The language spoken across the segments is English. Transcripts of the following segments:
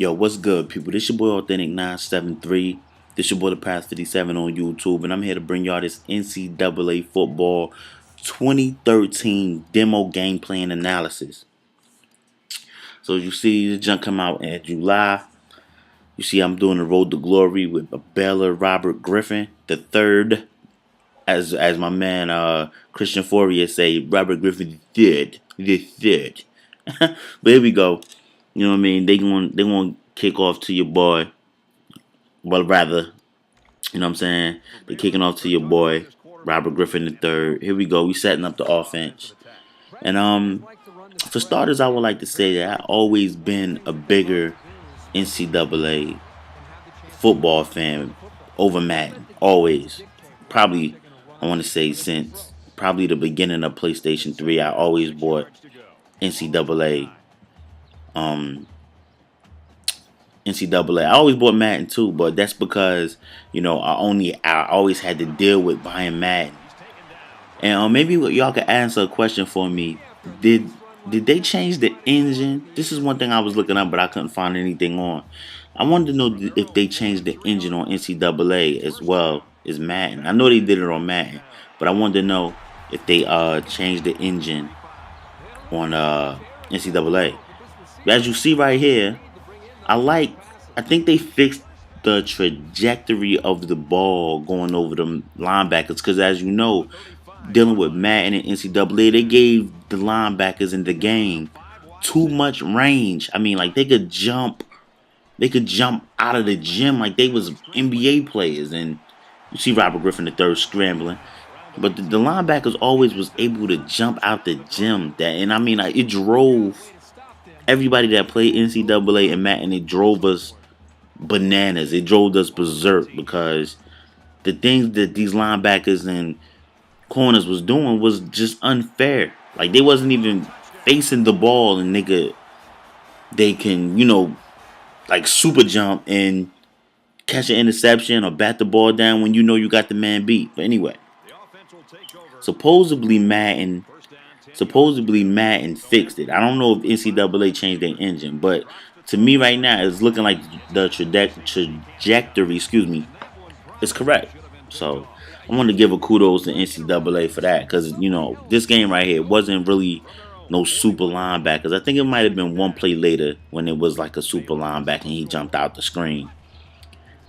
Yo, what's good, people? This your boy Authentic 973. This your boy the Past 57 on YouTube, and I'm here to bring y'all this NCAA football 2013 demo game plan analysis. So as you see, the junk come out in July. You see, I'm doing the Road to Glory with Baylor Robert Griffin the third, as my man Christian Fourier say, Robert Griffin the third. But here we go. You know what I mean? They going to kick off to your boy. Well, rather, you know what I'm saying? They're kicking off to your boy, Robert Griffin III. Here we go. We setting up the offense. And for starters, I would like to say that I've always been a bigger NCAA football fan over Madden. Always. Probably, I want to say since probably the beginning of PlayStation 3, I always bought NCAA. NCAA. I always bought Madden too, but that's because I always had to deal with buying Madden. And maybe y'all could answer a question for me. Did they change the engine? This is one thing I was looking up, but I couldn't find anything on. I wanted to know if they changed the engine on NCAA as well as Madden. I know they did it on Madden, but I wanted to know if they changed the engine on NCAA. As you see right here, I think they fixed the trajectory of the ball going over the linebackers, because as you know, dealing with Madden and NCAA, they gave the linebackers in the game too much range. I mean, like they could jump out of the gym like they was NBA players. And you see Robert Griffin III scrambling, but the linebackers always was able to jump out the gym. It drove everybody that played NCAA and Madden. It drove us bananas. It drove us berserk, because the things that these linebackers and corners was doing was just unfair. Like they wasn't even facing the ball, and they can like super jump and catch an interception or bat the ball down when you got the man beat. But anyway, supposedly Madden fixed it. I don't know if NCAA changed their engine, but to me right now, it's looking like the trajectory, is correct. So I want to give a kudos to NCAA for that, because this game right here wasn't really no super linebackers. I think it might have been one play later when it was like a super linebacker and he jumped out the screen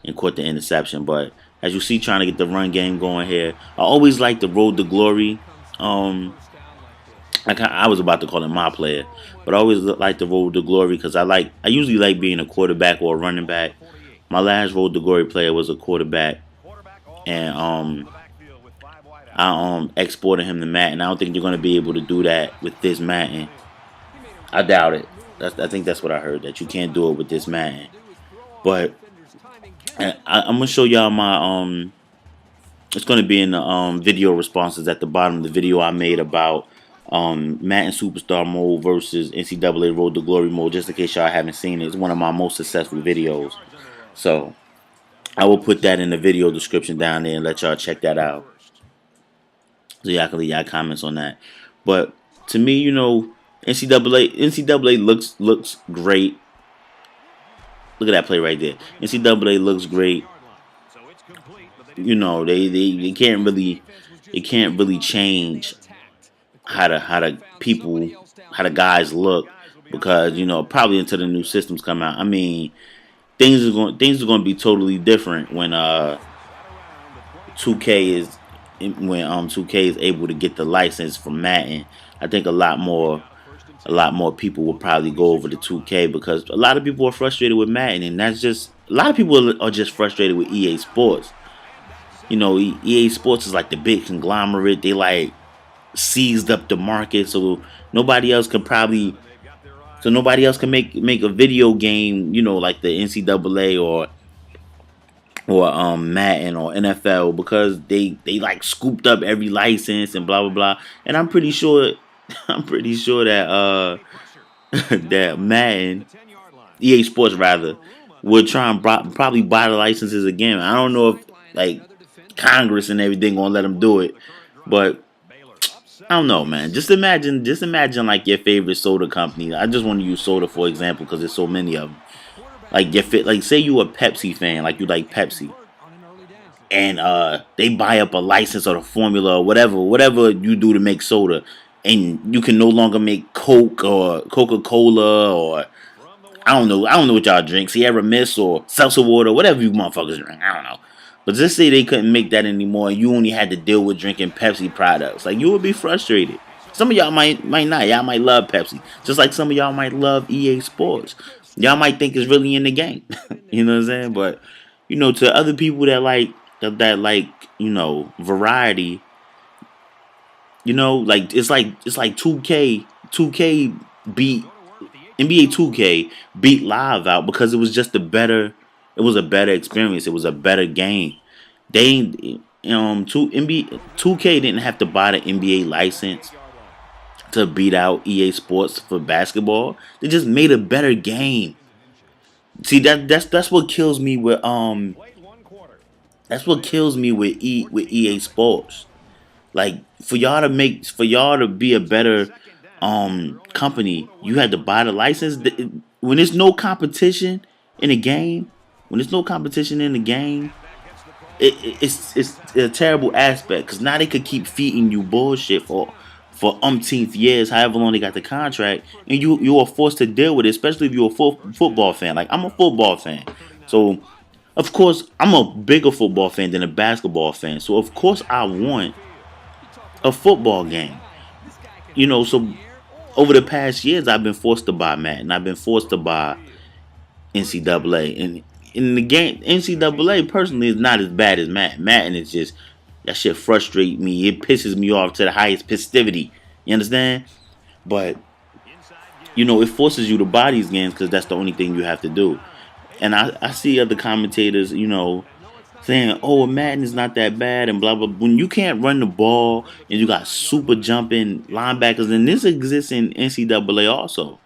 and caught the interception. But as you see, trying to get the run game going here, I always like the Road to Glory. I was about to call him my player, but I always like the Road to Glory because I usually like being a quarterback or a running back. My last Road to Glory player was a quarterback, and I exported him to Madden. I don't think you're gonna be able to do that with this Madden. I doubt it. I think that's what I heard, that you can't do it with this Madden. But I'm gonna show y'all my It's gonna be in the video responses at the bottom of the video I made about Madden Superstar mode versus NCAA Road to Glory mode, just in case y'all haven't seen it. It's one of my most successful videos. So I will put that in the video description down there and let y'all check that out, so y'all can leave y'all comments on that. But to me, NCAA looks great. Look at that play right there. NCAA looks great. They can't really change how the guys look, because probably until the new systems come out. I mean, things are going to be totally different when 2K is 2K is able to get the license from Madden. I think a lot more people will probably go over to 2K, because a lot of people are frustrated with Madden, and a lot of people are just frustrated with EA Sports. EA Sports is like the big conglomerate. They like seized up the market, so nobody else can make a video game, like the NCAA or Madden or NFL, because they like scooped up every license and blah blah blah. And I'm pretty sure that that Madden, EA Sports rather, would try and probably buy the licenses again. I don't know if like Congress and everything gonna let them do it, but I don't know, man. Just imagine like your favorite soda company. I just want to use soda for example because there's so many of them. Like if it, like say you a Pepsi fan, like you like Pepsi, and they buy up a license or the formula or whatever you do to make soda, and you can no longer make Coke or Coca-Cola or I don't know what y'all drink, Sierra Mist or seltzer water, whatever you motherfuckers drink. I don't know. But just say they couldn't make that anymore and you only had to deal with drinking Pepsi products. Like you would be frustrated. Some of y'all might not. Y'all might love Pepsi. Just like some of y'all might love EA Sports. Y'all might think it's really in the game. You know what I'm saying? But to other people that like, variety, like it's like 2K beat NBA 2K beat Live out because it was a better experience. It was a better game. They two NBA 2K didn't have to buy the NBA license to beat out EA Sports for basketball. They just made a better game. See that's what kills me with EA Sports. Like for y'all to be a better company, you had to buy the license. When there's no competition in the game, when there's no competition in the game, it's a terrible aspect because now they could keep feeding you bullshit for umpteenth years, however long they got the contract, and you are forced to deal with it, especially if you're a football fan. Like I'm a football fan, so of course I'm a bigger football fan than a basketball fan. So of course I want a football game. So over the past years I've been forced to buy Madden. I've been forced to buy NCAA, and in the game NCAA personally is not as bad as Madden. Madden is just that shit frustrates me. It pisses me off to the highest festivity. You understand? But it forces you to buy these games because that's the only thing you have to do. And I see other commentators, saying, "Oh, Madden is not that bad," and blah blah. When you can't run the ball and you got super jumping linebackers, and this exists in NCAA also.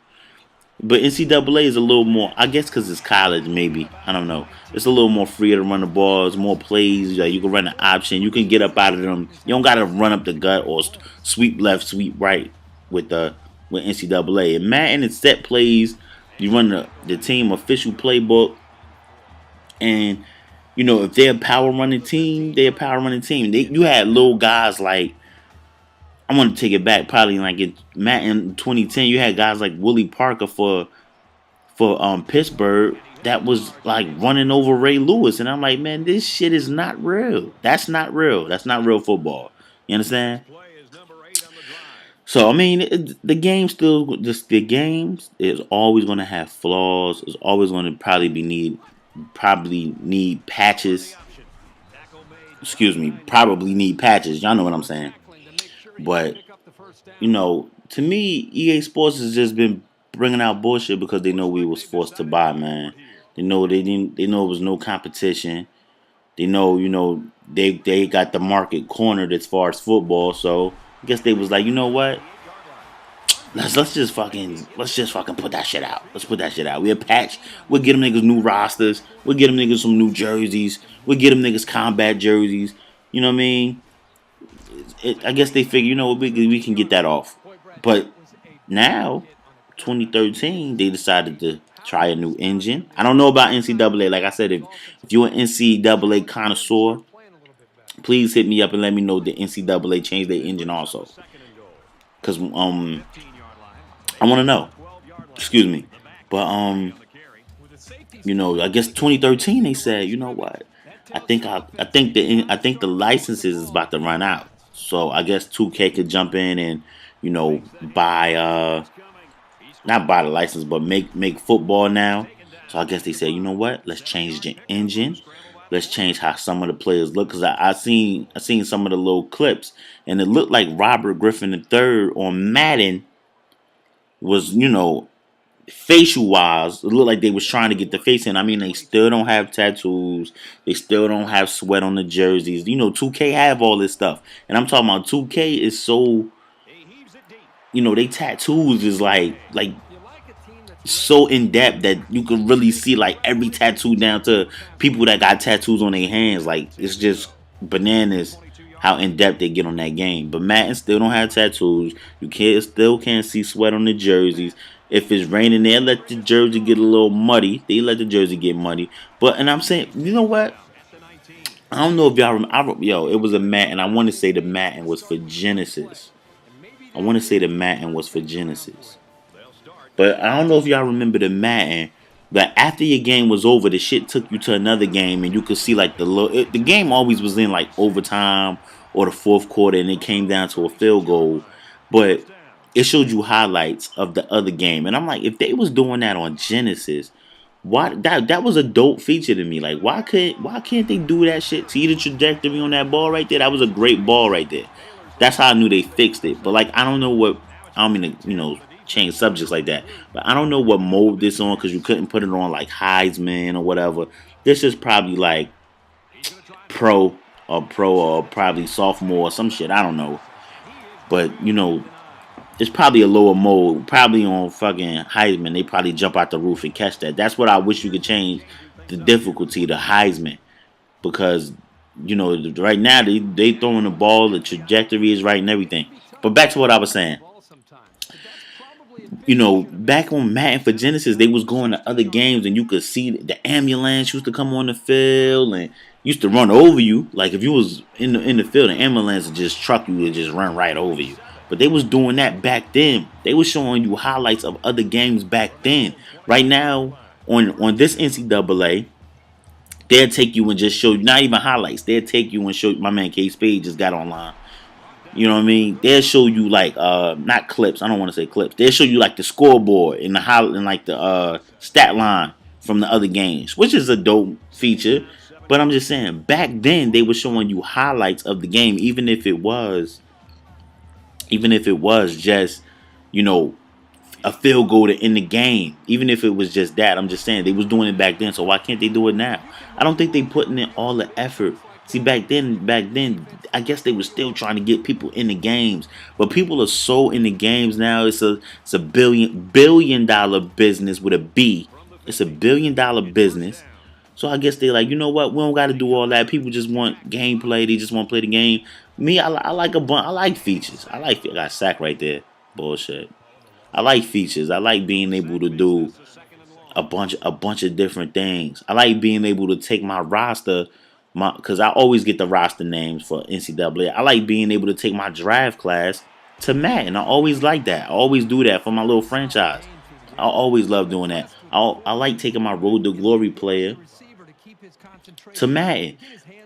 But NCAA is a little more, I guess, because it's college. Maybe I don't know. It's a little more freer to run the ball. It's more plays. Like you can run an option. You can get up out of them. You don't gotta run up the gut or sweep left, sweep right with NCAA. And Madden, it's set plays. You run the team official playbook, and if they're a power running team, they're a power running team. You had little guys like, I want to take it back. Probably like in Madden 2010, you had guys like Willie Parker for Pittsburgh that was like running over Ray Lewis, and I'm like, man, this shit is not real. That's not real. That's not real football. You understand? So I mean, the game still just the games is always going to have flaws. It's always going to probably need patches. Excuse me, probably need patches. Y'all know what I'm saying. But to me, EA Sports has just been bringing out bullshit because they know we was forced to buy, man. They know they didn't. They know it was no competition. They know, they got the market cornered as far as football. So I guess they was like, you know what? Let's just fucking put that shit out. Let's put that shit out. We'll patch. We'll get them niggas new rosters. We'll get them niggas some new jerseys. We'll get them niggas combat jerseys. You know what I mean? I guess they figure, we can get that off. But now, 2013, they decided to try a new engine. I don't know about NCAA. Like I said, if you're an NCAA connoisseur, please hit me up and let me know the NCAA changed their engine also. Because I want to know. Excuse me. But I guess 2013 they said, you know what? I think the licenses is about to run out. So I guess 2K could jump in and buy not buy the license but make football now. So I guess they said, you know what? Let's change the engine. Let's change how some of the players look. Because I seen some of the little clips and it looked like Robert Griffin III on Madden was facial wise, it looked like they was trying to get the face in. I mean, they still don't have tattoos. They still don't have sweat on the jerseys. 2K have all this stuff. And I'm talking about 2K is so, they tattoos is like so in depth that you can really see like every tattoo down to people that got tattoos on their hands. Like it's just bananas how in depth they get on that game. But Madden still don't have tattoos. Still can't see sweat on the jerseys. If it's raining, they let the jersey get a little muddy. They let the jersey get muddy. But and I'm saying, you know what? I don't know if y'all remember. Yo, it was a mat, and I want to say the Madden was for Genesis. I want to say the Madden was for Genesis. But I don't know if y'all remember the Madden. But after your game was over, the shit took you to another game, and you could see like the game always was in like overtime or the fourth quarter, and it came down to a field goal. But it showed you highlights of the other game, and I'm like, if they was doing that on Genesis, why that was a dope feature to me. Like, why can't they do that shit? See the trajectory on that ball right there? That was a great ball right there. That's how I knew they fixed it. But like, I don't know what. I don't mean to change subjects like that. But I don't know what mode this on because you couldn't put it on like Heisman or whatever. This is probably like pro or probably sophomore or some shit. I don't know. But it's probably a lower mode. Probably on fucking Heisman, they probably jump out the roof and catch that. That's what I wish you could change the difficulty to Heisman because right now they throwing the ball, the trajectory is right and everything. But back to what I was saying. Back on Madden for Genesis, they was going to other games and you could see the ambulance used to come on the field and used to run over you. Like if you was in the field, the ambulance would just truck you and just run right over you. But they was doing that back then. They was showing you highlights of other games back then. Right now, on this NCAA, they'll take you and just show you, not even highlights. They'll take you and show you, my man K Spade just got online. You know what I mean? They'll show you like not clips. I don't want to say clips. They'll show you like the scoreboard and the stat line from the other games, which is a dope feature. But I'm just saying, back then they were showing you highlights of the game, even if it was just a field goal to end the game. Even if it was just that, I'm just saying they was doing it back then. So why can't they do it now? I don't think they putting in all the effort. See, back then, I guess they were still trying to get people in the games, but people are so in the games now. It's a billion dollar business with a B. It's a $1 billion business. So I guess they like, you know what? We don't got to do all that. People just want gameplay. They just want to play the game. Me, I like I like features. I got sacked right there. Bullshit. I like features. I like being able to do a bunch of different things. I like being able to take my roster. Because I always get the roster names for NCAA. I like being able to take my draft class to Madden. I always like that. I always do that for my little franchise. I always love doing that. I like taking my Road to Glory player to Madden.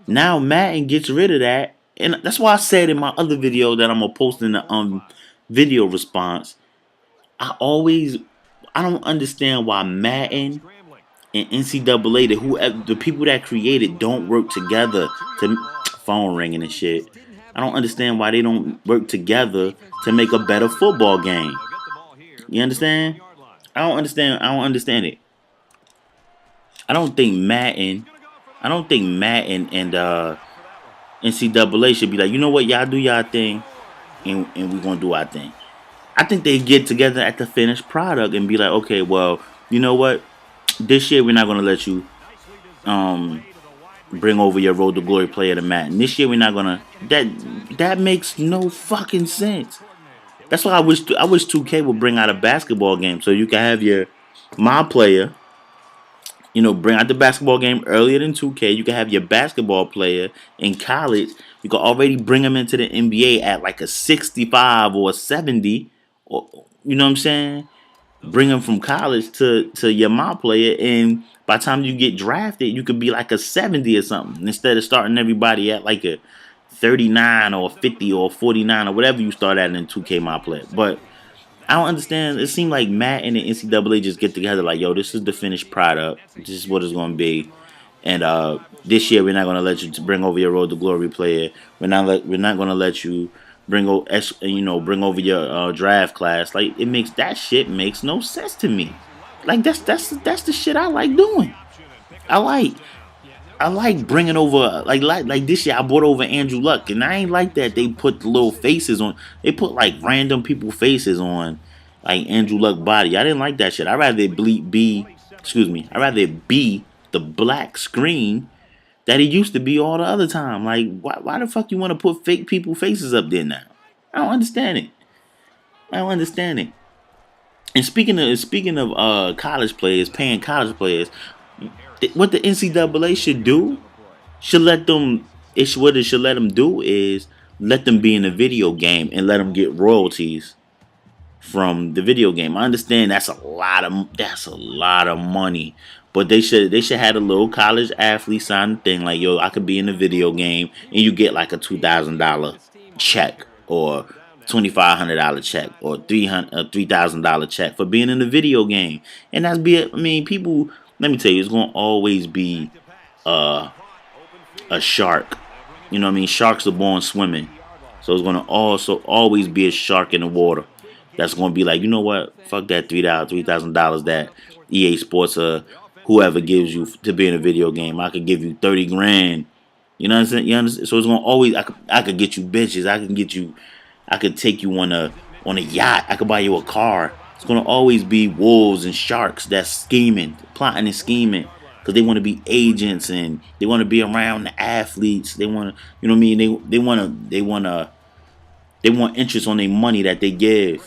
Now Madden gets rid of that. And that's why I said in my other video that I'm going to post in the video response. I don't understand why Madden and NCAA, the people that created don't work together to phone ringing and shit. I don't understand why they don't work together to make a better football game. You understand? I don't understand it. I don't think Madden and NCAA should be like, you know what, y'all do y'all thing and we're gonna do our thing. I think they get together at the finished product and be like, okay, well, you know what? This year we're not gonna let you bring over your Road to Glory player to Madden. This year we're not gonna. That makes no fucking sense. That's why I wish 2K would bring out a basketball game so you can have my player. Bring out the basketball game earlier than 2K. You can have your basketball player in college. You can already bring him into the NBA at like a 65 or a 70. Or, you know what I'm saying? Bring him from college to your my player, and by the time you get drafted, you could be like a 70 or something instead of starting everybody at like a 39 or 50 or 49 or whatever you start at in 2K my player. But I don't understand. It seemed like Matt and the NCAA just get together like, yo, this is the finished product. This is what it's going to be. And this year we're not going to let you bring over your Road to Glory player. We're not going to let you bring over your draft class. Like that shit makes no sense to me. Like that's the shit I like doing. I like bringing over like this year I brought over Andrew Luck, and I ain't like that they put the little faces on. They put like random people faces on like Andrew Luck body. I didn't like that shit. I'd rather I'd rather it be the black screen that it used to be all the other time. Like, why the fuck you want to put fake people faces up there now? I don't understand it. And speaking of college players, paying college players, what the NCAA should do should let them. What it should let them do is let them be in a video game and let them get royalties from the video game. I understand that's a lot of money, but they should have a little college athlete sign the thing like, yo, I could be in a video game and you get like a $2,000 check or $2,500 check or $3,000 check for being in a video game, and that's be it. I mean, people. Let me tell you, it's gonna always be uh, a shark. You know what I mean? Sharks are born swimming. So it's gonna also always be a shark in the water. That's gonna be like, you know what? Fuck that $3,000 that EA Sports whoever gives you to be in a video game. I could give you 30 grand. You know what I'm saying? You understand? So it's gonna always I could get you bitches. I could take you on a yacht. I could buy you a car. It's gonna always be wolves and sharks that's scheming, plotting and scheming, because they want to be agents and they want to be around the athletes. They want to, you know what I mean? They want interest on their money that they give.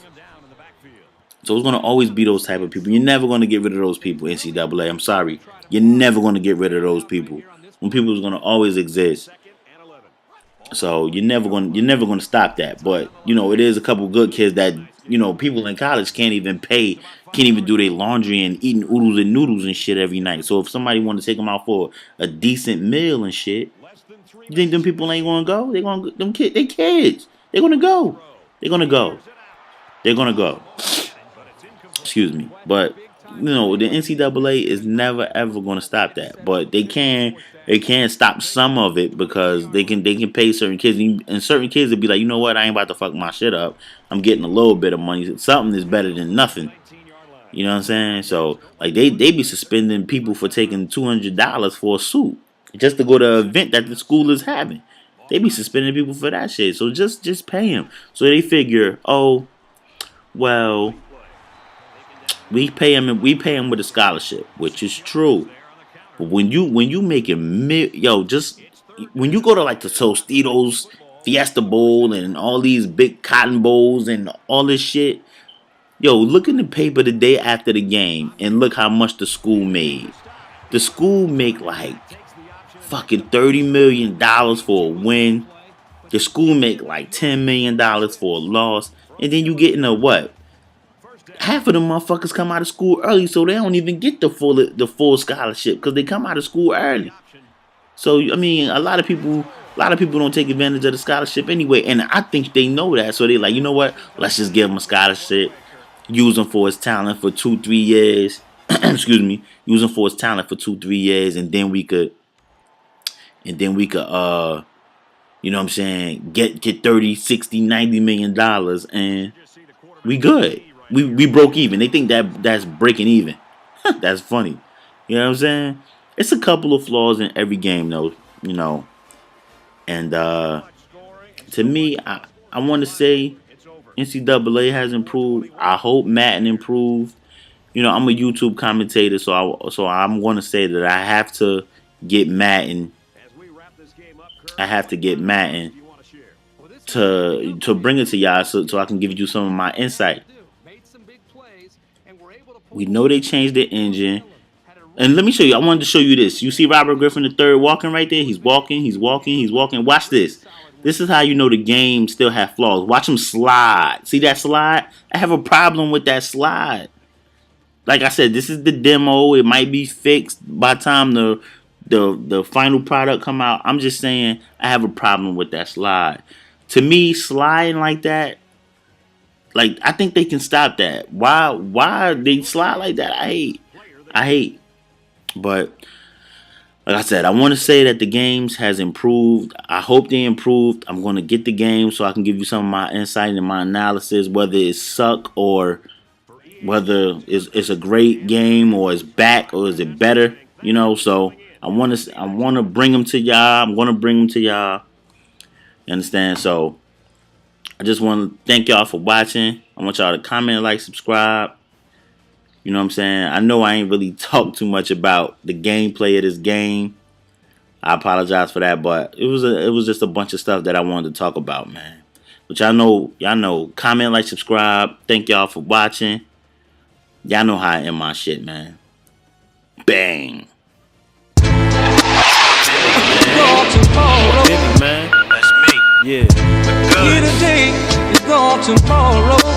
So it's gonna always be those type of people. You're never gonna get rid of those people, NCAA. I'm sorry, you're never gonna get rid of those people. When people is gonna always exist. So you're never gonna stop that. But it is a couple good kids that people in college can't even do their laundry and eating oodles and noodles and shit every night. So if somebody want to take them out for a decent meal and shit, you think them people ain't gonna go? They kids. They're gonna go. They're gonna go. They're gonna go. Excuse me. But the NCAA is never ever gonna stop that. But they can stop some of it because they can pay certain kids, and certain kids will be like, you know what, I ain't about to fuck my shit up. I'm getting a little bit of money. Something is better than nothing. You know what I'm saying? So like they be suspending people for taking $200 for a suit just to go to an event that the school is having. They be suspending people for that shit. So just pay them. So they figure, oh well, we pay him with a scholarship, which is true. But when you making just when you go to like the Tostitos Fiesta Bowl and all these big cotton bowls and all this shit, look in the paper the day after the game and look how much the school made. The school make like fucking $30 million for a win. The school make like $10 million for a loss, and then you getting a what? Half of them motherfuckers come out of school early, so they don't even get the full scholarship because they come out of school early. So I mean, a lot of people don't take advantage of the scholarship anyway, and I think they know that. So they like, you know what? Let's just give him a scholarship, use him for his talent for 2-3 years. Excuse me, use him for his talent for 2-3 years, and then we could what I'm saying, get 30, 60, 90 million dollars, and we good. We broke even. They think that's breaking even. That's funny. You know what I'm saying? It's a couple of flaws in every game though, and to me, I want to say NCAA has improved. I hope Madden improved. I'm a YouTube commentator, so I'm going to say that I have to get Madden. I have to get Madden to bring it to y'all, so I can give you some of my insight. We know they changed the engine. And let me show you. I wanted to show you this. You see Robert Griffin III walking right there? He's walking, he's walking, he's walking. Watch this. This is how you know the game still have flaws. Watch him slide. See that slide? I have a problem with that slide. Like I said, this is the demo. It might be fixed by the time the final product come out. I'm just saying I have a problem with that slide. To me, sliding like that, like I think they can stop that. Why they slide like that? I hate. But like I said, I want to say that the games has improved. I hope they improved. I'm going to get the game so I can give you some of my insight and my analysis, whether it suck or whether it's a great game or it's back or is it better. So I want to bring them to y'all. I'm going to bring them to y'all. You understand? So I just want to thank y'all for watching. I want y'all to comment, like, subscribe. You know what I'm saying? I know I ain't really talked too much about the gameplay of this game. I apologize for that, but it was just a bunch of stuff that I wanted to talk about, man. But y'all know, comment, like, subscribe. Thank y'all for watching. Y'all know how I end my shit, man. Bang. Man. That's me. Yeah. Here today is gone tomorrow.